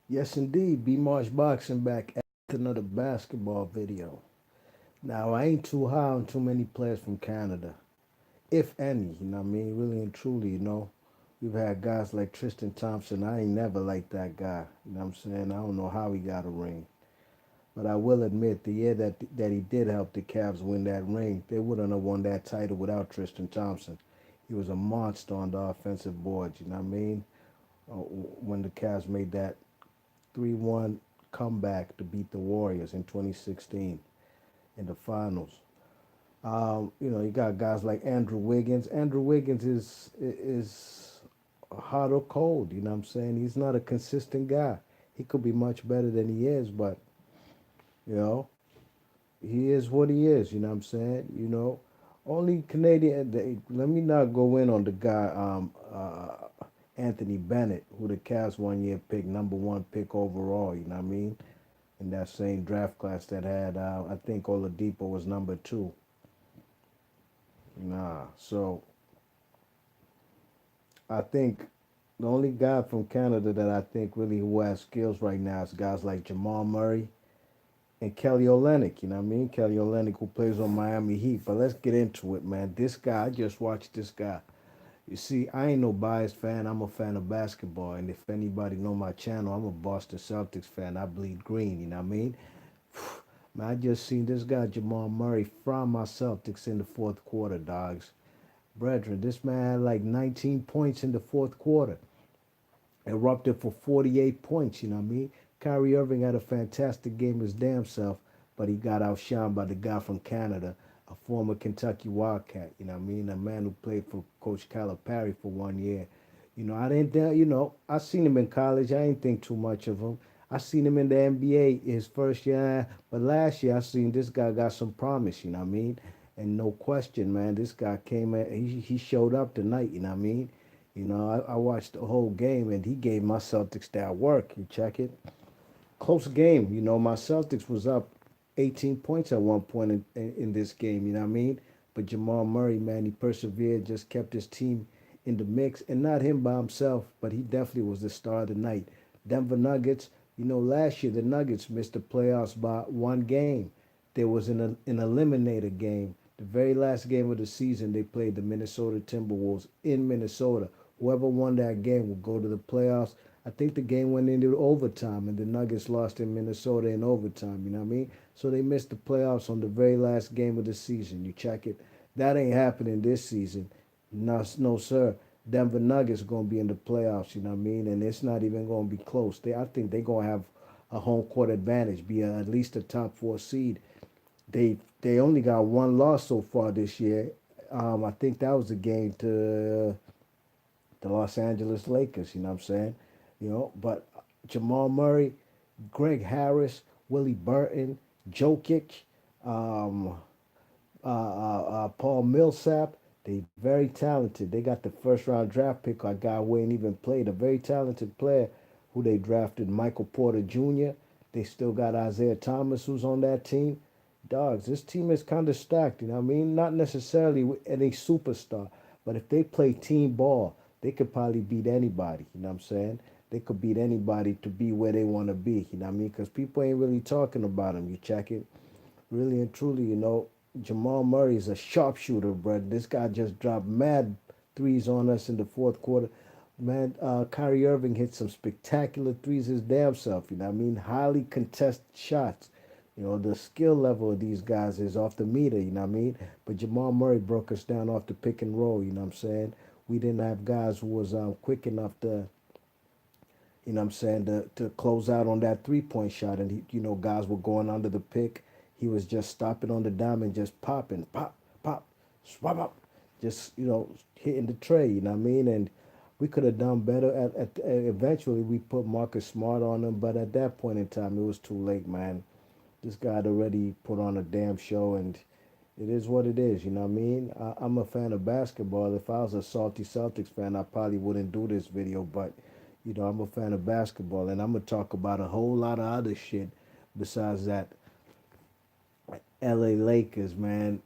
Yes, indeed. B Marsh Boxing back at another basketball video. Now, I ain't too high on too many players from Canada, if any. You know what I mean? Really and truly, we've had guys like Tristan Thompson. I ain't never liked that guy. You know what I'm saying? I don't know how he got a ring. But I will admit, the year that he did help the Cavs win that ring, they wouldn't have won that title without Tristan Thompson. He was a monster on the offensive boards. You know what I mean? When the Cavs made that 3-1 comeback to beat the Warriors in 2016 in the finals. You got guys like Andrew Wiggins. Andrew Wiggins is hot or cold. You know what I'm saying? He's not a consistent guy. He could be much better than he is, but you know he is what he is. You know what I'm saying? Only Canadian. Let me not go in on the guy Anthony Bennett, who the Cavs 1 year pick, number one pick overall. You know what I mean? In that same draft class that had, I think Oladipo was number two. Nah, so I think the only guy from Canada that I think really who has skills right now is guys like Jamal Murray and Kelly Olynyk. You know what I mean? Kelly Olynyk, who plays on Miami Heat. But let's get into it, man. This guy, I just watched this guy. You see, I ain't no biased fan. I'm a fan of basketball, and if anybody know my channel, I'm a Boston Celtics fan. I bleed green. You know what I mean? Man, I just seen this guy Jamal Murray from my Celtics in the fourth quarter, dogs. Brethren, this man had like 19 points in the fourth quarter. Erupted for 48 points, you know what I mean? Kyrie Irving had a fantastic game his damn self, but he got outshined by the guy from Canada, a former Kentucky Wildcat, you know what I mean? A man who played for Coach Calipari for 1 year. I didn't, I seen him in college. I didn't think too much of him. I seen him in the NBA his first year, but last year I seen this guy got some promise, you know what I mean? And no question, man, this guy came in, he showed up tonight, you know what I mean? I watched the whole game and he gave my Celtics that work. You check it. Close game. My Celtics was up 18 points at one point in this game. You know what I mean? But Jamal Murray, man, he persevered, just kept his team in the mix. And not him by himself, but he definitely was the star of the night. Denver Nuggets, last year the Nuggets missed the playoffs by one game. There was an eliminator game. The very last game of the season, they played the Minnesota Timberwolves in Minnesota. Whoever won that game would go to the playoffs. I think the game went into overtime, and the Nuggets lost in Minnesota in overtime. You know what I mean? So they missed the playoffs on the very last game of the season. You check it. That ain't happening this season. No, no, sir. Denver Nuggets going to be in the playoffs. You know what I mean? And it's not even going to be close. I think they're going to have a home court advantage, be at least a top four seed. They only got one loss so far this year. I think that was the game to the Los Angeles Lakers. You know what I'm saying? But Jamal Murray, Greg Harris, Willie Burton, Jokic, um, Paul Millsap. They very talented. They got the first round draft pick. A guy who ain't even played. A very talented player who they drafted, Michael Porter Jr. They still got Isaiah Thomas who's on that team. Dogs, this team is kind of stacked. You know what I mean? Not necessarily with any superstar, but if they play team ball, they could probably beat anybody. You know what I'm saying? They could beat anybody to be where they want to be. You know what I mean? Because people ain't really talking about them. You check it. Really and truly, Jamal Murray is a sharpshooter, bro. This guy just dropped mad threes on us in the fourth quarter. Man, Kyrie Irving hit some spectacular threes his damn self. You know what I mean? Highly contested shots. The skill level of these guys is off the meter, you know what I mean? But Jamal Murray broke us down off the pick and roll, you know what I'm saying? We didn't have guys who was quick enough to, you know what I'm saying, to close out on that three-point shot. And, guys were going under the pick. He was just stopping on the dime and just popping, pop, pop, swap up, just, hitting the tray, you know what I mean? And we could have done better. Eventually, we put Marcus Smart on him, but at that point in time, it was too late, man. This guy had already put on a damn show, and it is what it is. You know what I mean? I'm a fan of basketball. If I was a salty Celtics fan, I probably wouldn't do this video, but I'm a fan of basketball, and I'm gonna talk about a whole lot of other shit besides that. L.A. Lakers, man,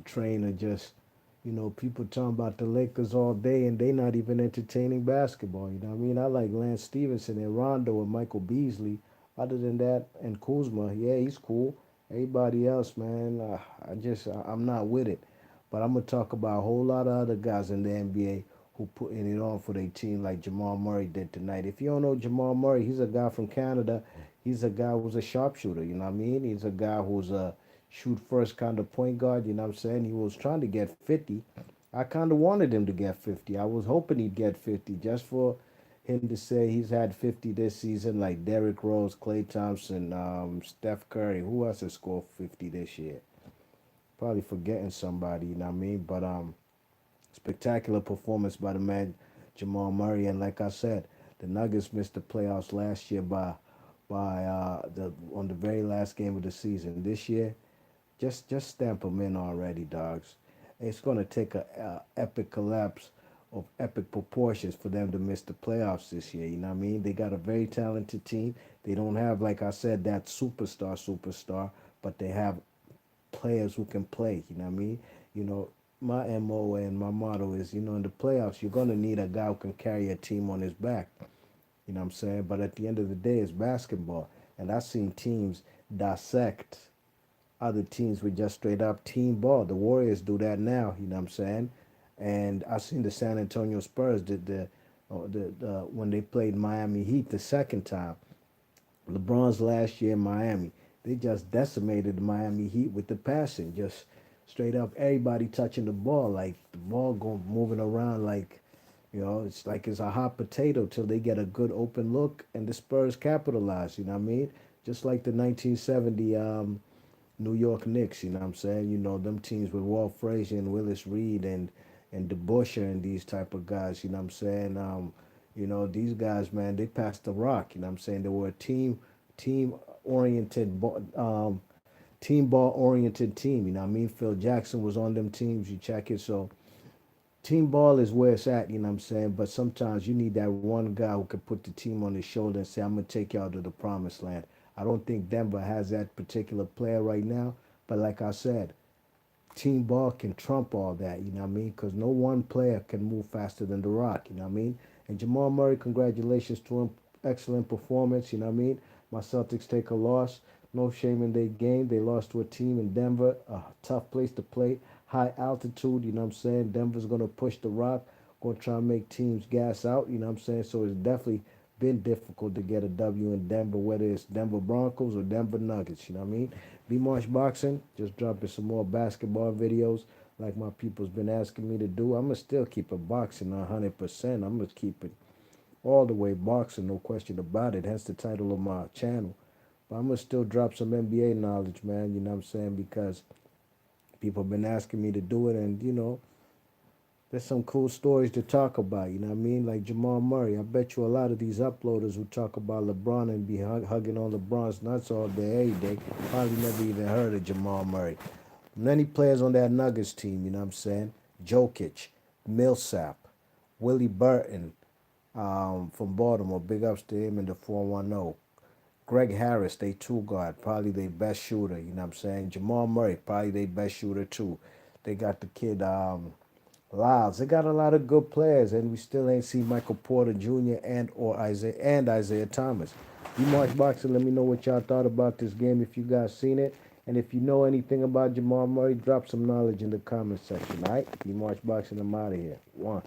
trainer just People talking about the Lakers all day and they not even entertaining basketball. You know what I mean? I like Lance Stevenson and Rondo and Michael Beasley. Other than that, and Kuzma, yeah, he's cool. Everybody else, man, I'm not with it. But I'm gonna talk about a whole lot of other guys in the NBA who putting it on for their team, like Jamal Murray did tonight. If you don't know Jamal Murray, he's a guy from Canada. He's a guy who's a sharpshooter. You know what I mean? He's a guy who's a shoot first kind of point guard. You know what I'm saying? He was trying to get 50. I kind of wanted him to get 50. I was hoping he'd get 50 just for him to say he's had 50 this season, like Derrick Rose, Klay Thompson, Steph Curry. Who else has scored 50 this year? Probably forgetting somebody, you know what I mean? But spectacular performance by the man Jamal Murray, and like I said, the Nuggets missed the playoffs last year by the on the very last game of the season. This year, just stamp them in already, dogs. It's going to take a epic collapse of epic proportions for them to miss the playoffs this year. You know what I mean? They got a very talented team. They don't have, like I said, that superstar, but they have players who can play. You know what I mean? You know, my MO and my motto is, in the playoffs, you're going to need a guy who can carry a team on his back. You know what I'm saying? But at the end of the day, it's basketball. And I've seen teams dissect other teams with just straight up team ball. The Warriors do that now, you know what I'm saying? And I seen the San Antonio Spurs did the when they played Miami Heat the second time. LeBron's last year in Miami, they just decimated the Miami Heat with the passing, just straight up everybody touching the ball, like the ball going moving around like it's like it's a hot potato till they get a good open look and the Spurs capitalize, you know what I mean? Just like the 1970 New York Knicks, you know what I'm saying? Them teams with Walt Frazier and Willis Reed and DeBuscher and these type of guys, you know what I'm saying? These guys, man, they passed the rock, you know what I'm saying? They were a team oriented team ball oriented team, you know what I mean? Phil Jackson was on them teams, you check it. So team ball is where it's at, you know what I'm saying? But sometimes you need that one guy who can put the team on his shoulder and say, I'm going to take y'all to the promised land. I don't think Denver has that particular player right now. But like I said, team ball can trump all that, you know what I mean? Because no one player can move faster than The Rock, you know what I mean? And Jamal Murray, congratulations to him. Excellent performance, you know what I mean? My Celtics take a loss. No shame in their game. They lost to a team in Denver, a tough place to play, high altitude, you know what I'm saying? Denver's going to push The Rock, going to try and make teams gas out, you know what I'm saying? So it's definitely been difficult to get a W in Denver, whether it's Denver Broncos or Denver Nuggets, you know what I mean? B Marsh Boxing, just dropping some more basketball videos like my people's been asking me to do. I'm going to still keep it boxing 100%. I'm going to keep it all the way boxing, no question about it. Hence the title of my channel. But I'm going to still drop some NBA knowledge, man, you know what I'm saying? Because people have been asking me to do it, and, there's some cool stories to talk about, you know what I mean? Like Jamal Murray. I bet you a lot of these uploaders who talk about LeBron and be hugging on LeBron's nuts all day, every day, probably never even heard of Jamal Murray. Many players on that Nuggets team, you know what I'm saying? Jokic, Millsap, Willie Burton from Baltimore. Big ups to him in the 410. Greg Harris, they two guard, probably their best shooter, you know what I'm saying? Jamal Murray, probably their best shooter too. They got the kid Lyles. They got a lot of good players, and we still ain't seen Michael Porter Jr. and Isaiah Thomas. You March Boxing, let me know what y'all thought about this game if you guys seen it. And if you know anything about Jamal Murray, drop some knowledge in the comment section, all right? You March Boxing, I'm out of here. One.